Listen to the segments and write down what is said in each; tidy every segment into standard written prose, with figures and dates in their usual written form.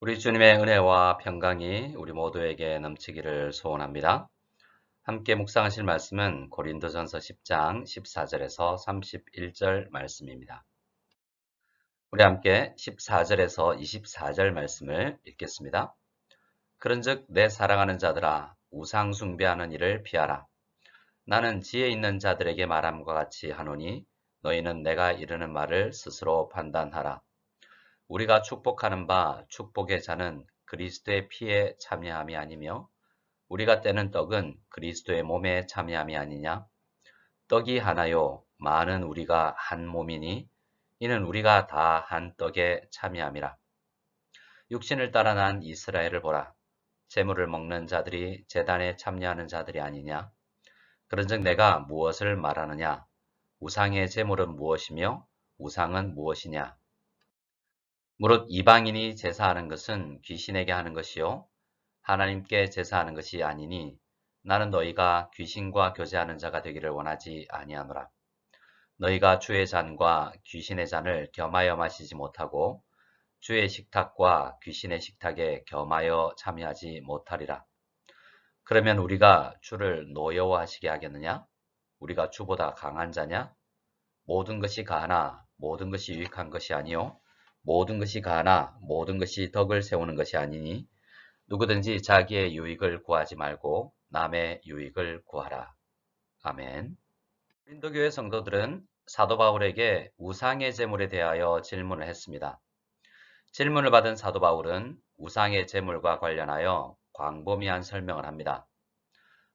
우리 주님의 은혜와 평강이 우리 모두에게 넘치기를 소원합니다. 함께 묵상하실 말씀은 고린도전서 10장 14절에서 31절 말씀입니다. 우리 함께 14절에서 24절 말씀을 읽겠습니다. 그런즉 내 사랑하는 자들아 우상 숭배하는 일을 피하라. 나는 지혜 있는 자들에게 말함과 같이 하노니 너희는 내가 이르는 말을 스스로 판단하라. 우리가 축복하는 바 축복의 잔은 그리스도의 피에 참여함이 아니며 우리가 떼는 떡은 그리스도의 몸에 참여함이 아니냐? 떡이 하나요 많은 우리가 한 몸이니 이는 우리가 다 한 떡에 참여함이라. 육신을 따라 난 이스라엘을 보라. 제물을 먹는 자들이 제단에 참여하는 자들이 아니냐? 그런즉 내가 무엇을 말하느냐? 우상의 제물은 무엇이며 우상은 무엇이냐? 무릇 이방인이 제사하는 것은 귀신에게 하는 것이요 하나님께 제사하는 것이 아니니 나는 너희가 귀신과 교제하는 자가 되기를 원하지 아니하노라. 너희가 주의 잔과 귀신의 잔을 겸하여 마시지 못하고 주의 식탁과 귀신의 식탁에 겸하여 참여하지 못하리라. 그러면 우리가 주를 노여워하시게 하겠느냐? 우리가 주보다 강한 자냐? 모든 것이 가하나 모든 것이 유익한 것이 아니요 모든 것이 가하나 모든 것이 덕을 세우는 것이 아니니 누구든지 자기의 유익을 구하지 말고 남의 유익을 구하라. 아멘. 고린도교회 성도들은 사도 바울에게 우상의 제물에 대하여 질문을 했습니다. 질문을 받은 사도 바울은 우상의 제물과 관련하여 광범위한 설명을 합니다.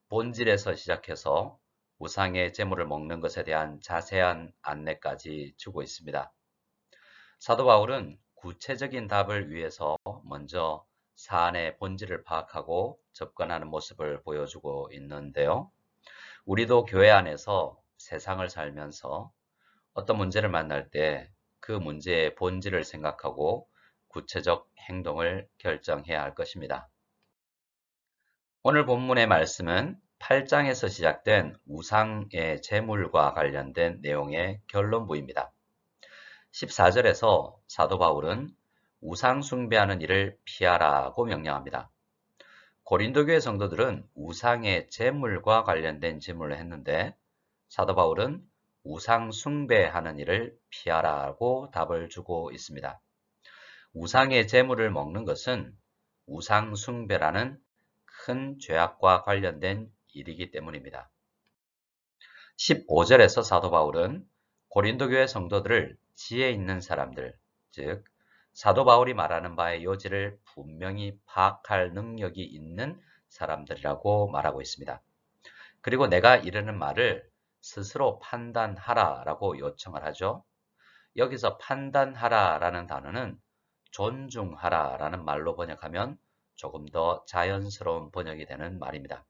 본질에서 시작해서 우상의 제물을 먹는 것에 대한 자세한 안내까지 주고 있습니다. 사도 바울은 구체적인 답을 위해서 먼저 사안의 본질을 파악하고 접근하는 모습을 보여주고 있는데요. 우리도 교회 안에서 세상을 살면서 어떤 문제를 만날 때 그 문제의 본질을 생각하고 구체적 행동을 결정해야 할 것입니다. 오늘 본문의 말씀은 8장에서 시작된 우상의 제물과 관련된 내용의 결론부입니다. 14절에서 사도 바울은 우상 숭배하는 일을 피하라고 명령합니다. 고린도 교회 성도들은 우상의 제물과 관련된 질문을 했는데 사도 바울은 우상 숭배하는 일을 피하라고 답을 주고 있습니다. 우상의 제물을 먹는 것은 우상 숭배라는 큰 죄악과 관련된 일이기 때문입니다. 15절에서 사도 바울은 고린도 교회 성도들을 지혜 있는 사람들, 즉 사도 바울이 말하는 바의 요지를 분명히 파악할 능력이 있는 사람들이라고 말하고 있습니다. 그리고 내가 이르는 말을 스스로 판단하라 라고 요청을 하죠. 여기서 판단하라 라는 단어는 존중하라 라는 말로 번역하면 조금 더 자연스러운 번역이 되는 말입니다.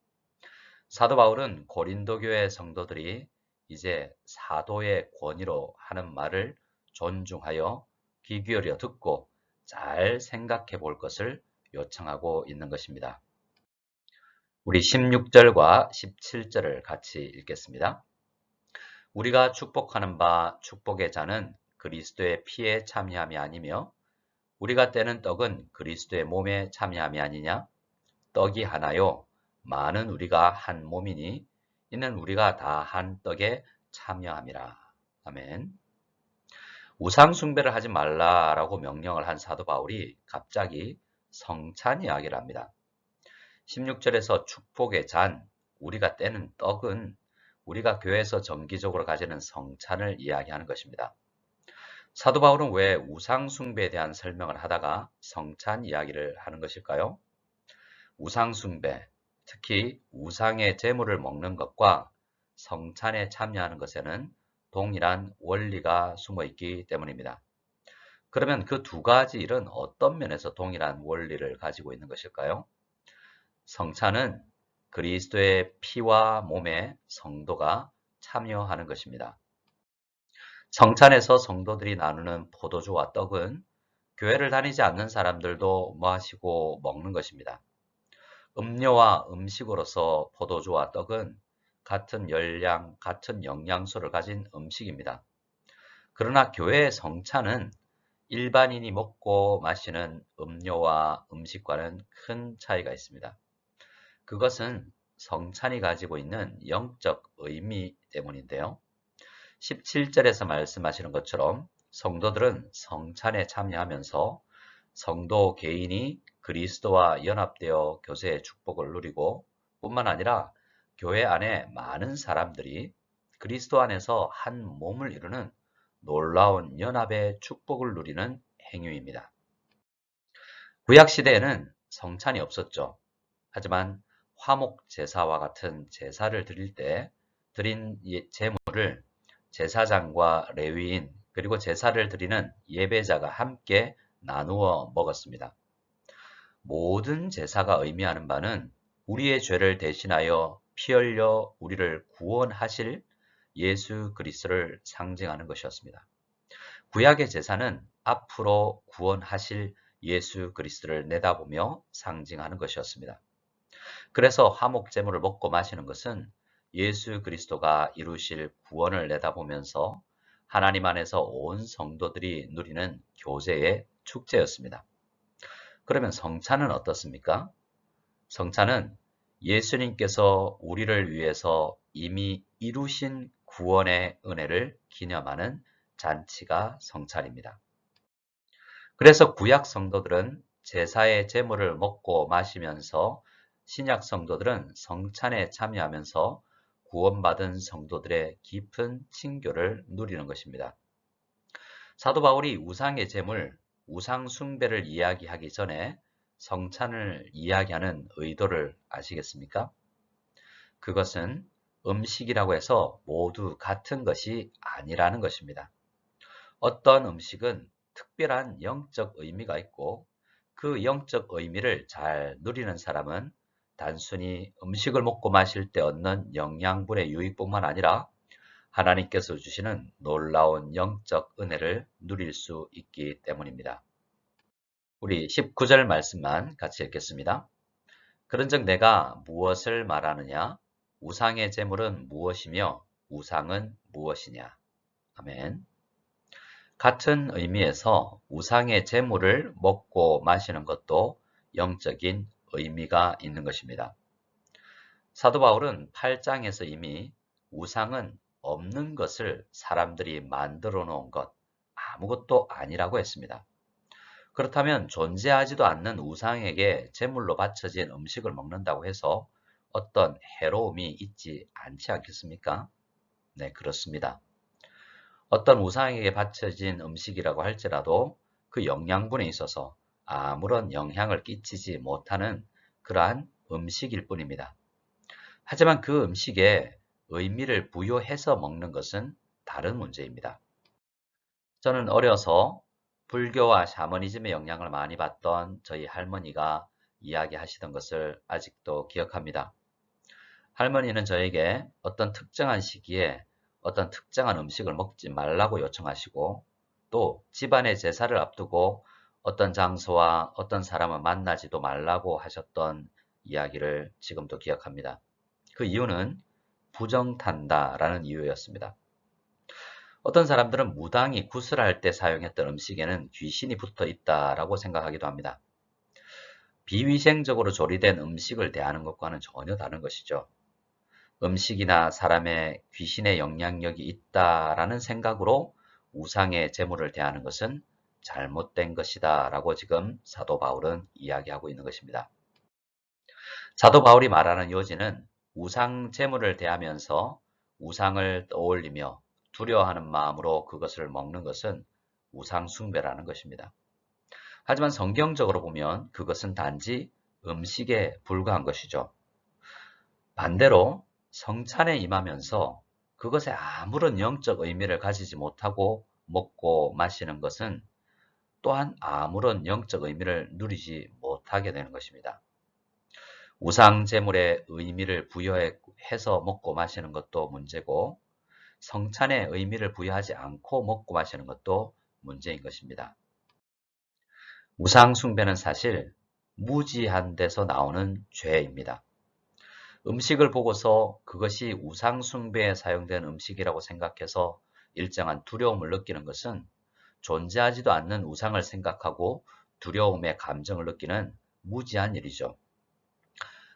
사도 바울은 고린도 교회 성도들이 이제 사도의 권위로 하는 말을 존중하여 귀 기울여 듣고 잘 생각해 볼 것을 요청하고 있는 것입니다. 우리 16절과 17절을 같이 읽겠습니다. 우리가 축복하는 바 축복의 잔은 그리스도의 피에 참여함이 아니며 우리가 떼는 떡은 그리스도의 몸에 참여함이 아니냐? 떡이 하나요 많은 우리가 한 몸이니 이는 우리가 다 한 떡에 참여함이라. 아멘. 우상 숭배를 하지 말라라고 명령을 한 사도 바울이 갑자기 성찬 이야기를 합니다. 16절에서 축복의 잔, 우리가 떼는 떡은 우리가 교회에서 정기적으로 가지는 성찬을 이야기하는 것입니다. 사도 바울은 왜 우상 숭배에 대한 설명을 하다가 성찬 이야기를 하는 것일까요? 우상 숭배, 특히 우상의 제물을 먹는 것과 성찬에 참여하는 것에는 동일한 원리가 숨어 있기 때문입니다. 그러면 그 두 가지 일은 어떤 면에서 동일한 원리를 가지고 있는 것일까요? 성찬은 그리스도의 피와 몸에 성도가 참여하는 것입니다. 성찬에서 성도들이 나누는 포도주와 떡은 교회를 다니지 않는 사람들도 마시고 먹는 것입니다. 음료와 음식으로서 포도주와 떡은 같은 열량, 같은 영양소를 가진 음식입니다. 그러나 교회의 성찬은 일반인이 먹고 마시는 음료와 음식과는 큰 차이가 있습니다. 그것은 성찬이 가지고 있는 영적 의미 때문인데요. 17절에서 말씀하시는 것처럼 성도들은 성찬에 참여하면서 성도 개인이 그리스도와 연합되어 교제의 축복을 누리고 뿐만 아니라 교회 안에 많은 사람들이 그리스도 안에서 한 몸을 이루는 놀라운 연합의 축복을 누리는 행위입니다. 구약 시대에는 성찬이 없었죠. 하지만 화목 제사와 같은 제사를 드릴 때 드린 제물을 제사장과 레위인 그리고 제사를 드리는 예배자가 함께 나누어 먹었습니다. 모든 제사가 의미하는 바는 우리의 죄를 대신하여 피 흘려 우리를 구원하실 예수 그리스도를 상징하는 것이었습니다. 구약의 제사는 앞으로 구원하실 예수 그리스도를 내다보며 상징하는 것이었습니다. 그래서 화목제물을 먹고 마시는 것은 예수 그리스도가 이루실 구원을 내다보면서 하나님 안에서 온 성도들이 누리는 교제의 축제였습니다. 그러면 성찬은 어떻습니까? 성찬은 예수님께서 우리를 위해서 이미 이루신 구원의 은혜를 기념하는 잔치가 성찬입니다. 그래서 구약 성도들은 제사의 제물을 먹고 마시면서 신약 성도들은 성찬에 참여하면서 구원받은 성도들의 깊은 친교를 누리는 것입니다. 사도 바울이 우상의 제물, 우상 숭배를 이야기하기 전에 성찬을 이야기하는 의도를 아시겠습니까? 그것은 음식이라고 해서 모두 같은 것이 아니라는 것입니다. 어떤 음식은 특별한 영적 의미가 있고 그 영적 의미를 잘 누리는 사람은 단순히 음식을 먹고 마실 때 얻는 영양분의 유익뿐만 아니라 하나님께서 주시는 놀라운 영적 은혜를 누릴 수 있기 때문입니다. 우리 19절 말씀만 같이 읽겠습니다. 그런즉 내가 무엇을 말하느냐? 우상의 제물은 무엇이며 우상은 무엇이냐? 아멘. 같은 의미에서 우상의 제물을 먹고 마시는 것도 영적인 의미가 있는 것입니다. 사도 바울은 8장에서 이미 우상은 없는 것을 사람들이 만들어 놓은 것, 아무것도 아니라고 했습니다. 그렇다면 존재하지도 않는 우상에게 제물로 바쳐진 음식을 먹는다고 해서 어떤 해로움이 있지 않지 않겠습니까? 네, 그렇습니다. 어떤 우상에게 바쳐진 음식이라고 할지라도 그 영양분에 있어서 아무런 영향을 끼치지 못하는 그러한 음식일 뿐입니다. 하지만 그 음식에 의미를 부여해서 먹는 것은 다른 문제입니다. 저는 어려서 불교와 샤머니즘의 영향을 많이 받던 저희 할머니가 이야기하시던 것을 아직도 기억합니다. 할머니는 저에게 어떤 특정한 시기에 어떤 특정한 음식을 먹지 말라고 요청하시고 또 집안의 제사를 앞두고 어떤 장소와 어떤 사람을 만나지도 말라고 하셨던 이야기를 지금도 기억합니다. 그 이유는 부정탄다라는 이유였습니다. 어떤 사람들은 무당이 구슬할 때 사용했던 음식에는 귀신이 붙어 있다라고 생각하기도 합니다. 비위생적으로 조리된 음식을 대하는 것과는 전혀 다른 것이죠. 음식이나 사람의 귀신의 영향력이 있다라는 생각으로 우상의 제물을 대하는 것은 잘못된 것이다 라고 지금 사도 바울은 이야기하고 있는 것입니다. 사도 바울이 말하는 요지는 우상 제물을 대하면서 우상을 떠올리며 두려워하는 마음으로 그것을 먹는 것은 우상 숭배라는 것입니다. 하지만 성경적으로 보면 그것은 단지 음식에 불과한 것이죠. 반대로 성찬에 임하면서 그것에 아무런 영적 의미를 가지지 못하고 먹고 마시는 것은 또한 아무런 영적 의미를 누리지 못하게 되는 것입니다. 우상 제물에 의미를 부여해서 먹고 마시는 것도 문제고 성찬에 의미를 부여하지 않고 먹고 마시는 것도 문제인 것입니다. 우상 숭배는 사실 무지한 데서 나오는 죄입니다. 음식을 보고서 그것이 우상 숭배에 사용된 음식이라고 생각해서 일정한 두려움을 느끼는 것은 존재하지도 않는 우상을 생각하고 두려움의 감정을 느끼는 무지한 일이죠.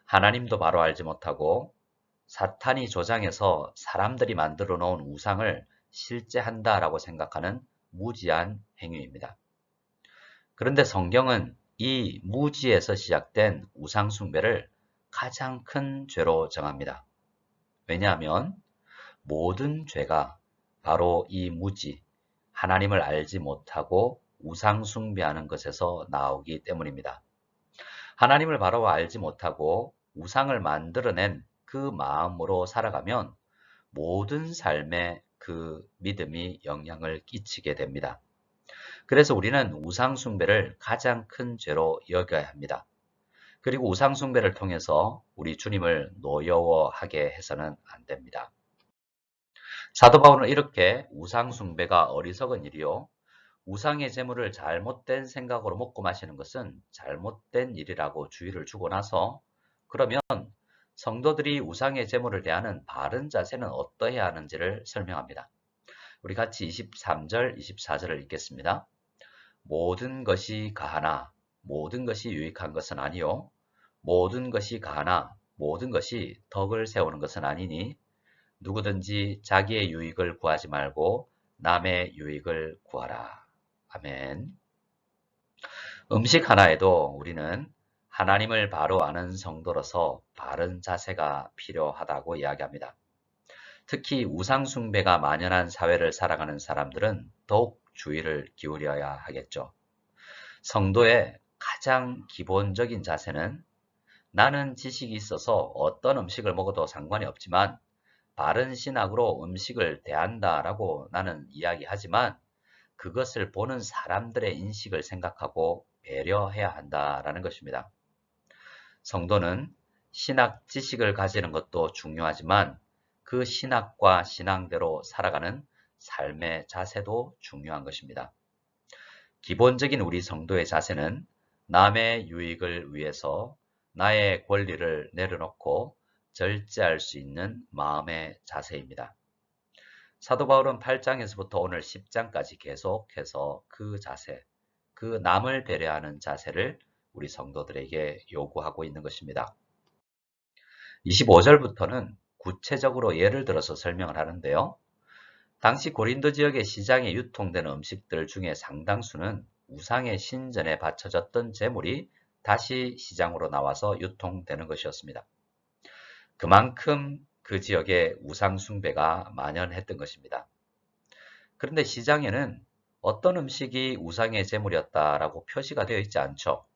하나님도 바로 알지 못하고 사탄이 조장해서 사람들이 만들어 놓은 우상을 실제한다라고 생각하는 무지한 행위입니다. 그런데 성경은 이 무지에서 시작된 우상 숭배를 가장 큰 죄로 정합니다. 왜냐하면 모든 죄가 바로 이 무지, 하나님을 알지 못하고 우상 숭배하는 것에서 나오기 때문입니다. 하나님을 바로 알지 못하고 우상을 만들어낸 그 마음으로 살아가면 모든 삶에 그 믿음이 영향을 끼치게 됩니다. 그래서 우리는 우상 숭배를 가장 큰 죄로 여겨야 합니다. 그리고 우상 숭배를 통해서 우리 주님을 노여워하게 해서는 안 됩니다. 사도 바울은 이렇게 우상 숭배가 어리석은 일이요, 우상의 제물을 잘못된 생각으로 먹고 마시는 것은 잘못된 일이라고 주의를 주고 나서, 그러면 성도들이 우상의 제물을 대하는 바른 자세는 어떠해야 하는지를 설명합니다. 우리 같이 23절, 24절을 읽겠습니다. 모든 것이 가하나 모든 것이 유익한 것은 아니요, 모든 것이 가하나 모든 것이 덕을 세우는 것은 아니니 누구든지 자기의 유익을 구하지 말고 남의 유익을 구하라. 아멘. 음식 하나에도 우리는 하나님을 바로 아는 성도로서 바른 자세가 필요하다고 이야기합니다. 특히 우상숭배가 만연한 사회를 살아가는 사람들은 더욱 주의를 기울여야 하겠죠. 성도의 가장 기본적인 자세는 나는 지식이 있어서 어떤 음식을 먹어도 상관이 없지만 바른 신학으로 음식을 대한다라고 나는 이야기하지만 그것을 보는 사람들의 인식을 생각하고 배려해야 한다라는 것입니다. 성도는 신학 지식을 가지는 것도 중요하지만 그 신학과 신앙대로 살아가는 삶의 자세도 중요한 것입니다. 기본적인 우리 성도의 자세는 남의 유익을 위해서 나의 권리를 내려놓고 절제할 수 있는 마음의 자세입니다. 사도 바울은 8장에서부터 오늘 10장까지 계속해서 그 자세, 그 남을 배려하는 자세를 우리 성도들에게 요구하고 있는 것입니다. 25절부터는 구체적으로 예를 들어서 설명을 하는데요. 당시 고린도 지역의 시장에 유통되는 음식들 중에 상당수는 우상의 신전에 바쳐졌던 제물이 다시 시장으로 나와서 유통되는 것이었습니다. 그만큼 그 지역에 우상 숭배가 만연했던 것입니다. 그런데 시장에는 어떤 음식이 우상의 제물이었다라고 표시가 되어 있지 않죠.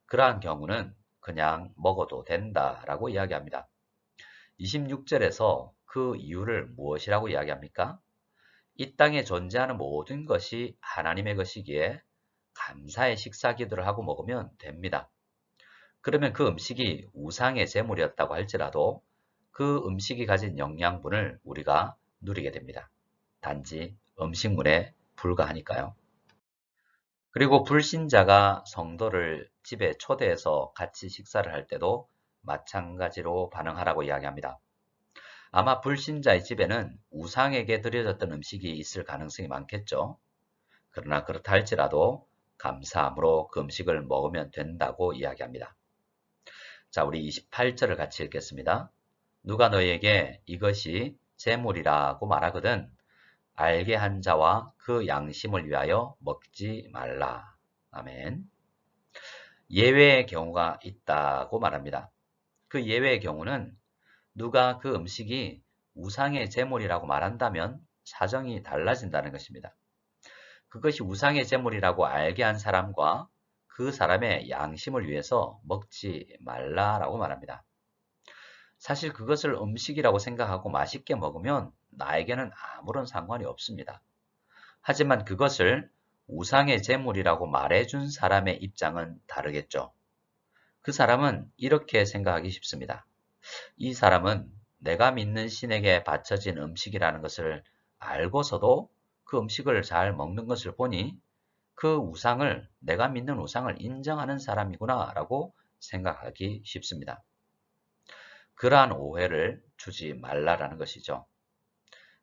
그러한 경우는 그냥 먹어도 된다라고 이야기합니다. 26절에서 그 이유를 무엇이라고 이야기합니까? 이 땅에 존재하는 모든 것이 하나님의 것이기에 감사의 식사 기도를 하고 먹으면 됩니다. 그러면 그 음식이 우상의 제물이었다고 할지라도 그 음식이 가진 영양분을 우리가 누리게 됩니다. 단지 음식물에 불과하니까요. 그리고 불신자가 성도를 집에 초대해서 같이 식사를 할 때도 마찬가지로 반응하라고 이야기합니다. 아마 불신자의 집에는 우상에게 드려졌던 음식이 있을 가능성이 많겠죠. 그러나 그렇다 할지라도 감사함으로 그 음식을 먹으면 된다고 이야기합니다. 자, 우리 28절을 같이 읽겠습니다. 누가 너희에게 이것이 제물이라고 말하거든 알게 한 자와 그 양심을 위하여 먹지 말라. 아멘. 예외의 경우가 있다고 말합니다. 그 예외의 경우는 누가 그 음식이 우상의 제물이라고 말한다면 사정이 달라진다는 것입니다. 그것이 우상의 제물이라고 알게 한 사람과 그 사람의 양심을 위해서 먹지 말라라고 말합니다. 사실 그것을 음식이라고 생각하고 맛있게 먹으면 나에게는 아무런 상관이 없습니다. 하지만 그것을 우상의 제물이라고 말해준 사람의 입장은 다르겠죠. 그 사람은 이렇게 생각하기 쉽습니다. 이 사람은 내가 믿는 신에게 바쳐진 음식이라는 것을 알고서도 그 음식을 잘 먹는 것을 보니 그 우상을, 내가 믿는 우상을 인정하는 사람이구나 라고 생각하기 쉽습니다. 그러한 오해를 주지 말라라는 것이죠.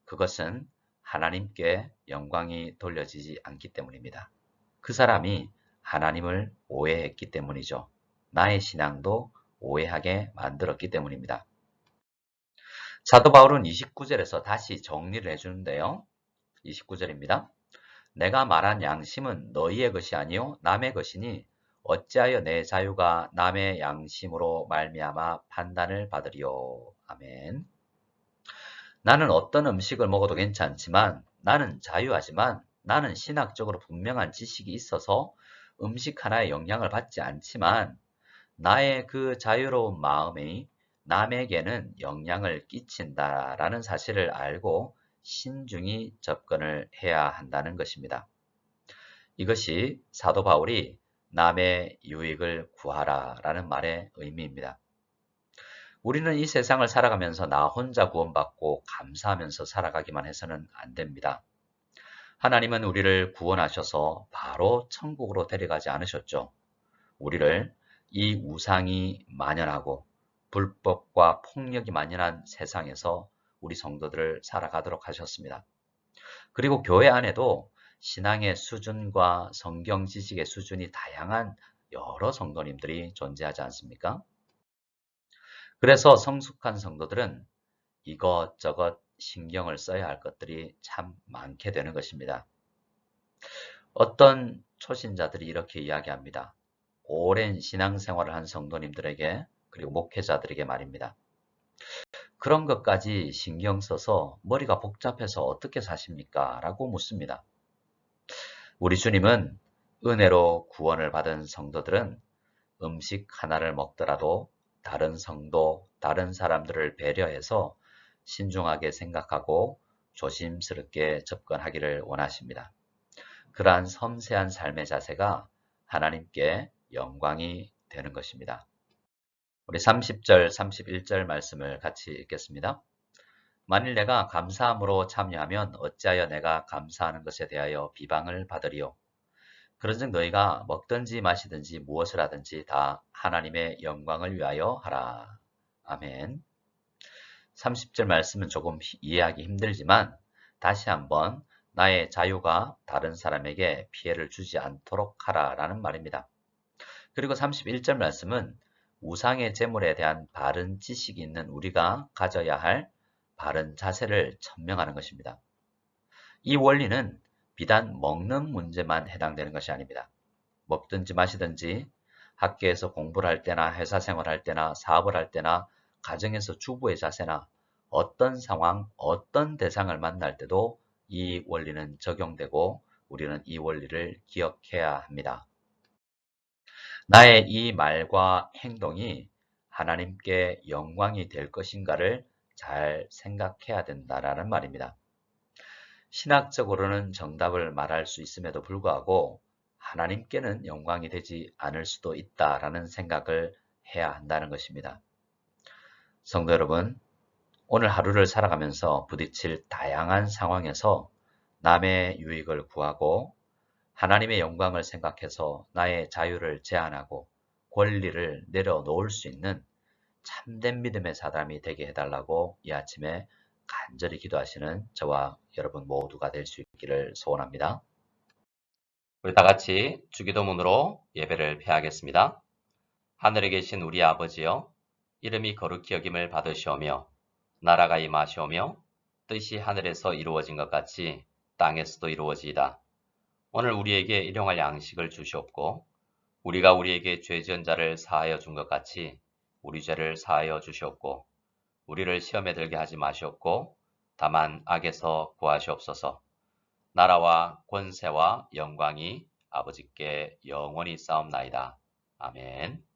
그것은 하나님께 영광이 돌려지지 않기 때문입니다. 그 사람이 하나님을 오해했기 때문이죠. 나의 신앙도 오해하게 만들었기 때문입니다. 사도 바울은 29절에서 다시 정리를 해주는데요. 29절입니다. 내가 말한 양심은 너희의 것이 아니요 남의 것이니 어찌하여 내 자유가 남의 양심으로 말미암아 판단을 받으리요. 아멘. 나는 어떤 음식을 먹어도 괜찮지만 나는 자유하지만 나는 신학적으로 분명한 지식이 있어서 음식 하나에 영향을 받지 않지만 나의 그 자유로운 마음이 남에게는 영향을 끼친다라는 사실을 알고 신중히 접근을 해야 한다는 것입니다. 이것이 사도 바울이 남의 유익을 구하라라는 말의 의미입니다. 우리는 이 세상을 살아가면서 나 혼자 구원받고 감사하면서 살아가기만 해서는 안 됩니다. 하나님은 우리를 구원하셔서 바로 천국으로 데려가지 않으셨죠. 우리를 이 우상이 만연하고 불법과 폭력이 만연한 세상에서 우리 성도들을 살아가도록 하셨습니다. 그리고 교회 안에도 신앙의 수준과 성경 지식의 수준이 다양한 여러 성도님들이 존재하지 않습니까? 그래서 성숙한 성도들은 이것저것 신경을 써야 할 것들이 참 많게 되는 것입니다. 어떤 초신자들이 이렇게 이야기합니다. 오랜 신앙생활을 한 성도님들에게 그리고 목회자들에게 말입니다. 그런 것까지 신경 써서 머리가 복잡해서 어떻게 사십니까? 라고 묻습니다. 우리 주님은 은혜로 구원을 받은 성도들은 음식 하나를 먹더라도 다른 성도, 다른 사람들을 배려해서 신중하게 생각하고 조심스럽게 접근하기를 원하십니다. 그러한 섬세한 삶의 자세가 하나님께 영광이 되는 것입니다. 우리 30절, 31절 말씀을 같이 읽겠습니다. 만일 내가 감사함으로 참여하면 어찌하여 내가 감사하는 것에 대하여 비방을 받으리요. 그런즉 너희가 먹든지 마시든지 무엇을 하든지 다 하나님의 영광을 위하여 하라. 아멘. 30절 말씀은 조금 이해하기 힘들지만 다시 한번 나의 자유가 다른 사람에게 피해를 주지 않도록 하라라는 말입니다. 그리고 31절 말씀은 우상의 제물에 대한 바른 지식이 있는 우리가 가져야 할 바른 자세를 천명하는 것입니다. 이 원리는 비단 먹는 문제만 해당되는 것이 아닙니다. 먹든지 마시든지 학교에서 공부를 할 때나 회사 생활할 때나 사업을 할 때나 가정에서 주부의 자세나 어떤 상황, 어떤 대상을 만날 때도 이 원리는 적용되고 우리는 이 원리를 기억해야 합니다. 나의 이 말과 행동이 하나님께 영광이 될 것인가를 잘 생각해야 된다는 말입니다. 신학적으로는 정답을 말할 수 있음에도 불구하고 하나님께는 영광이 되지 않을 수도 있다라는 생각을 해야 한다는 것입니다. 성도 여러분, 오늘 하루를 살아가면서 부딪힐 다양한 상황에서 남의 유익을 구하고 하나님의 영광을 생각해서 나의 자유를 제한하고 권리를 내려놓을 수 있는 참된 믿음의 사람이 되게 해달라고 이 아침에 간절히 기도하시는 저와 여러분 모두가 될 수 있기를 소원합니다. 우리 다 같이 주기도문으로 예배를 폐하겠습니다. 하늘에 계신 우리 아버지여, 이름이 거룩히 여김을 받으시오며 나라가 임하시오며 뜻이 하늘에서 이루어진 것 같이 땅에서도 이루어지이다. 오늘 우리에게 일용할 양식을 주시옵고 우리가 우리에게 죄 지은 자를 사하여 준 것 같이 우리 죄를 사하여 주시옵고 우리를 시험에 들게 하지 마시옵고 다만 악에서 구하시옵소서. 나라와 권세와 영광이 아버지께 영원히 싸움나이다. 아멘.